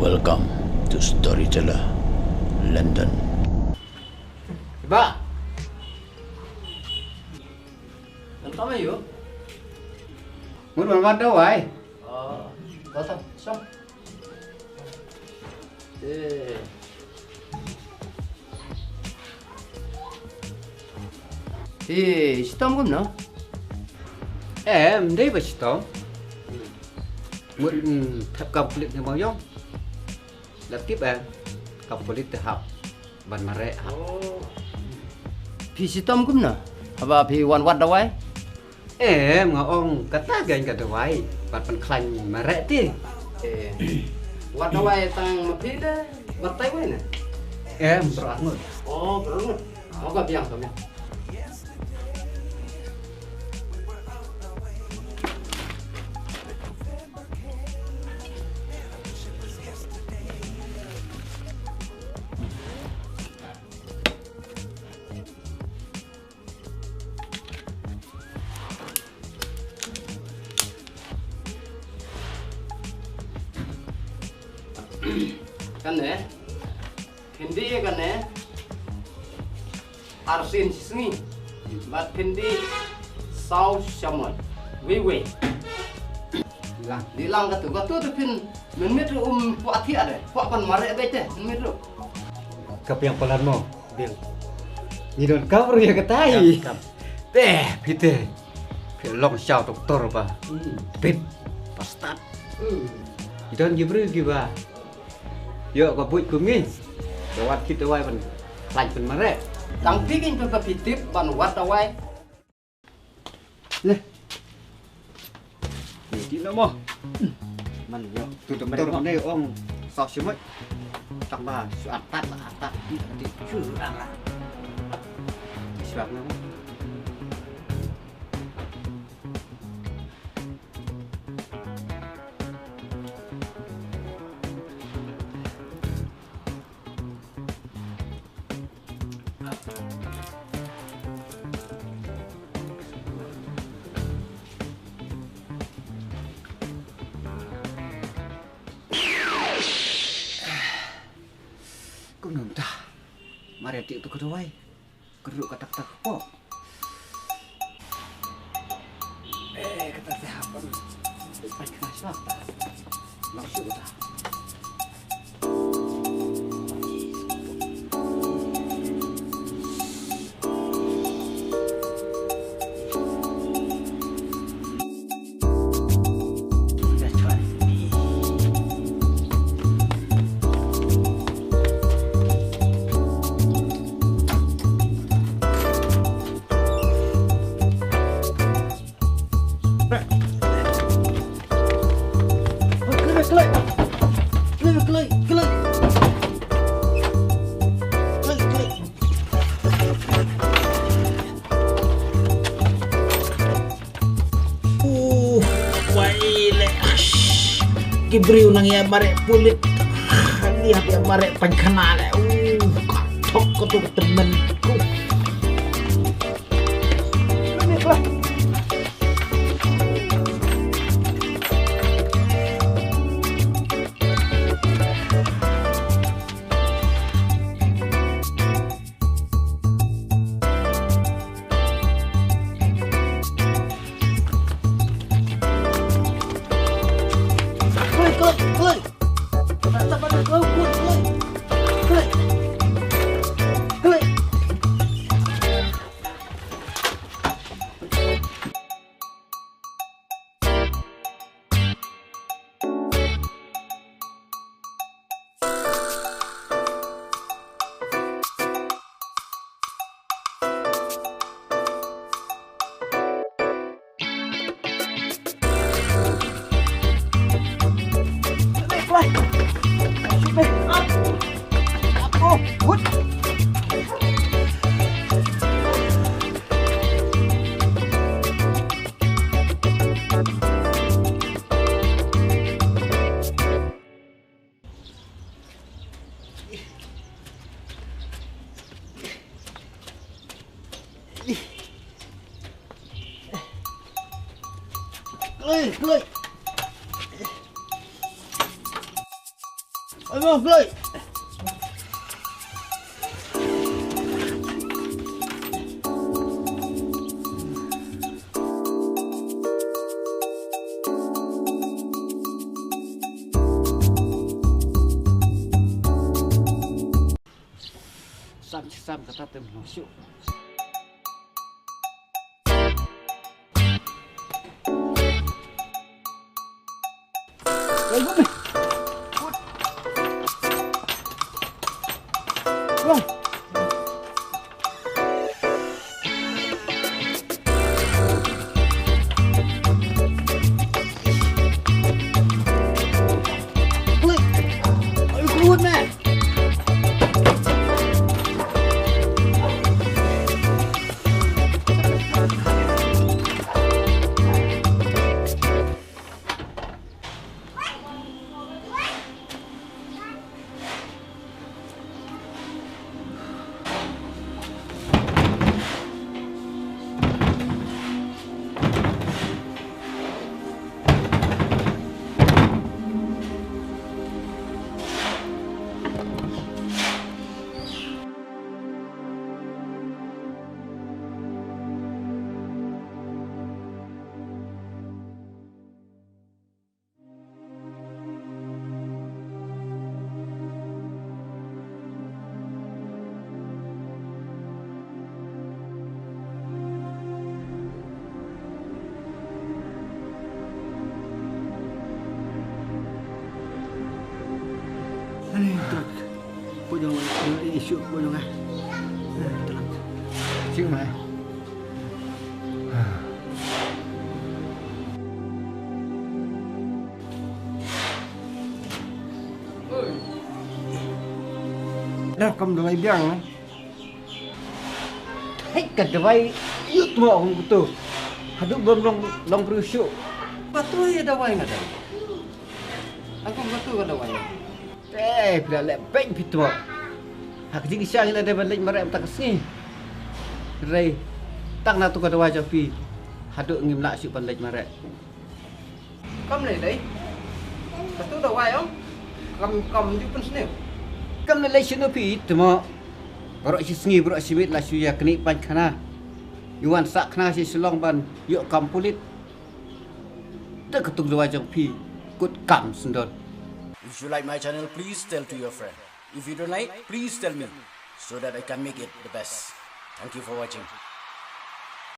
Welcome to Storyteller London. Ba. Làm sao vậy? Muốn bạn bắt đâu vậy? Có thật, xong. Sitom cũng nữa. Em đấy phải sitom. Muốn thập cặp pulit yang bang yong. Laptip cặp pulit terhap ban Mareh. Pi sitom cũng nữa. Apa pi wan wat dawai? Em ngong kata gan kata wai. Ban klan Mareh ti. Wat dawai tang mapi dah. Batai wai na. Em berangut. Oh, berangut. Apa biang tu? Kan hindi kan arsin singi bat hindi sau samoi we dilang katu tu pin menit puati ada puak pan Mareh bete menit tu Kap yang pelan mo. Bil. Ni don cover ya katai. Pite. Long shao doktor ba. Pit. Pastat. Don gibru giba. Yo ko buit kumi. Wat kita wai pan klan pan Mareh. Tang pikin pe pitip ban wat awai. Leh. Ni di mo. Man yo. Tu doktor ni ong sok semut. Tak bah su atat di curang lah. Sebab nama. Kau nonton, Mareh tu kedua, keruk kata po. Kata siapa? Lepas kena siapa? Langsung dah. Gibriu nang ya Mareh pulit. Lihat ya Mareh pangkanal. Katok ko tu temanku. Baiklah. Ayo, Floyd. Sam kata tem masuk. Ani truk. Pojong isu pojong ah. Truk. Cik mai. Dah kamu dah biang lah. Hei kadawai yut mo akong kuto. Haduk belum long berusuk. Batu ya dawai ngada. Aku batu ka dawai. Bila lepeng pitu. Hak jing siang ila ada balik Mareh tak kesini. Rai tak nak tu kadawai japi. Haduk ngim nak syuk balik Mareh. Kamu ni dai. Batu dawai om. Kamu ju pun sini. Kam na leisure no pi tmo. Borok si sengi borok si mit la suya keni pan khana. Yuan sak khana si selong ban yok kam pulit. Tak ketuk dawai japi. Kut kam sendot. If you like my channel, please tell to your friend. If you don't like, please tell me so that I can make it the best. Thank you for watching.